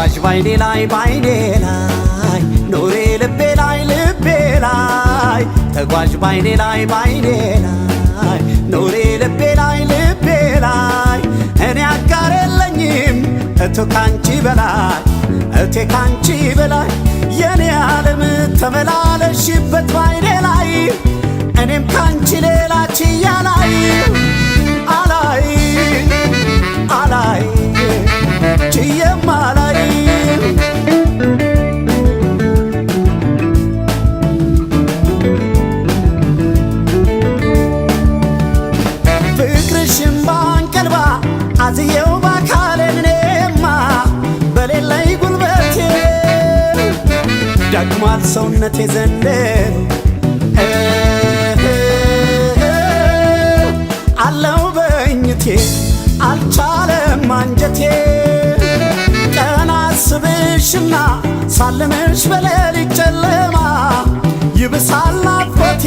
ተጓዥ ባይኔ ላይ ኑሬ ልቤ ላይ ተጓዥ ባይኔ ላይ ኑሬ ልቤ ላይ እኔ አጋር የለኝም እቱ ካንቺ በላይ የኔ ዓለም ተመላለሽበት ባይኔ ላይ እኔም ካንቺ ሌላ ችያ አላይ ችዬም አላይ ፍቅርሽም ባንቀልባ አዝየው ባካሌን እኔማ በሌለኝ ጉልበቴ ደክሟል ሰውነቴ ዘንድሮ አለው በእኝቴ አልቻለም አንጀቴ ቀን አስብሽና ሳልምሽ በሌሊት ጨለማ ይብሳል ናፍቆቴ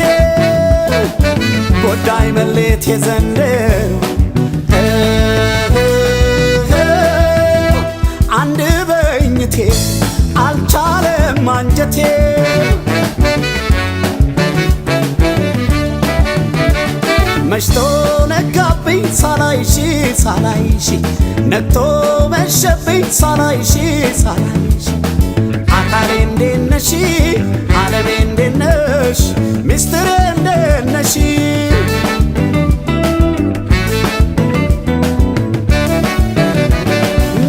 ጎዳኝ መሌቴ ዘንድሮ አንድ በእኝቴ አልቻለም አንጀቴ መሽቶ ነጋብኝ ሳላይሽ ነግቶ መሸብኝ ሳላይሽ አካሌ እንዴት ነሽ ዓለሜ እንዴት ነሽ ሚስጥሬ እንዴት ነሽ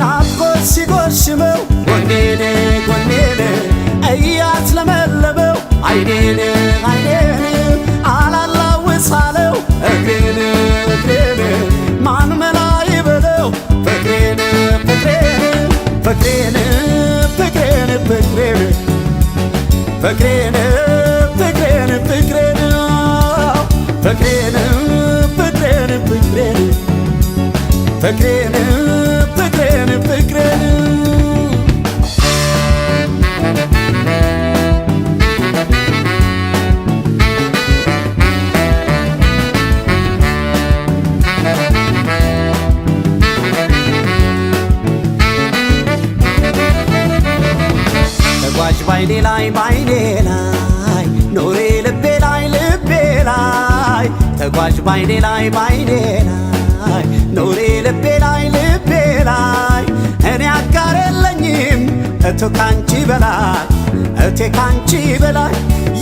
ናፍቆት ሲጎሽመው ጎኔን እያስለመለመው አይኔን አላላውሳለው እግሬን ማን መላ ይበለው ፍቅሬን ተጓዥ ባይኔ ላይ ኑሬ ልቤ ላይ ተጓዥ ባይኔ ላይ ኑሬ ልቤ ላይ እኔ አጋር የለኝም እቱ ካንቺ በላይ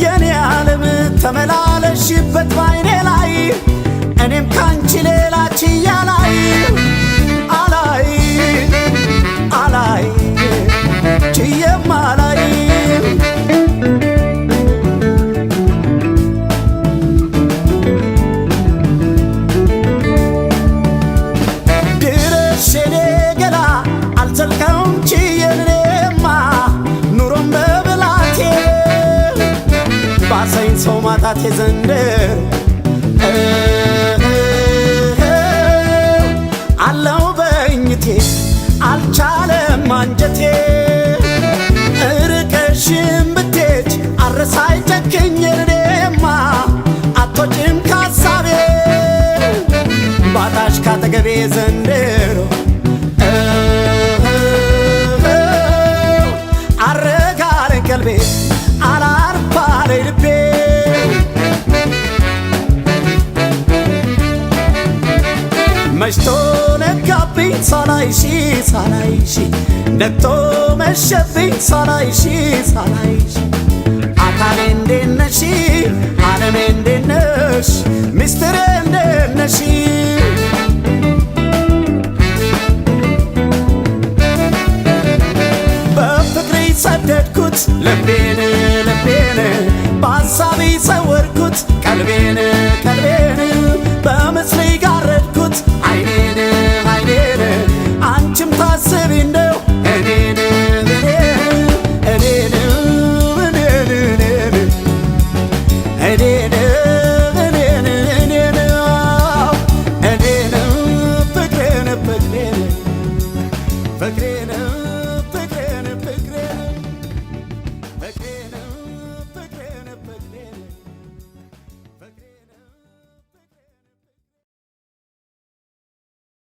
የኔ ዓለም ተመላለሽበት ባይኔ ላይ እኔም ካንቺ ሌላ ችያ አላይ ችዬም አላይ ድረሽ የኔ ገላ አልዘልቀውም ችዬን እኔማ ኑሮም በብላቴ ባሰኝ ሰው ማጣቴ ዘንድሮ አለው በእኝቴ አልቻለም አንጀቴ እርቀሽም ብትሄጂ አረሳይ ጨክኜ እኔማ አትወጪም ካሳቤ ባጣሽ ካጠገቤ ዘንድሮ አረጋር ቀልቤ አላርፍ አለኝ ልቤ መሽቶ ነጋብኝ ሳላይሽ ነግቶ መሸብኝ ሳላይሽ አካሌ እንዴት ነሽ ዓለሜ እንዴት ነሽ ሚስጥሬ እንዴት ነሽ በፍቅሬ ሰደድኩት ልቤን በሐሳቤ ሰወርኩት ቀልቤን በምስሌ ጋረድኩት አይኔን አንቺም ታስቢ እንደው እኔን ፍቅሬን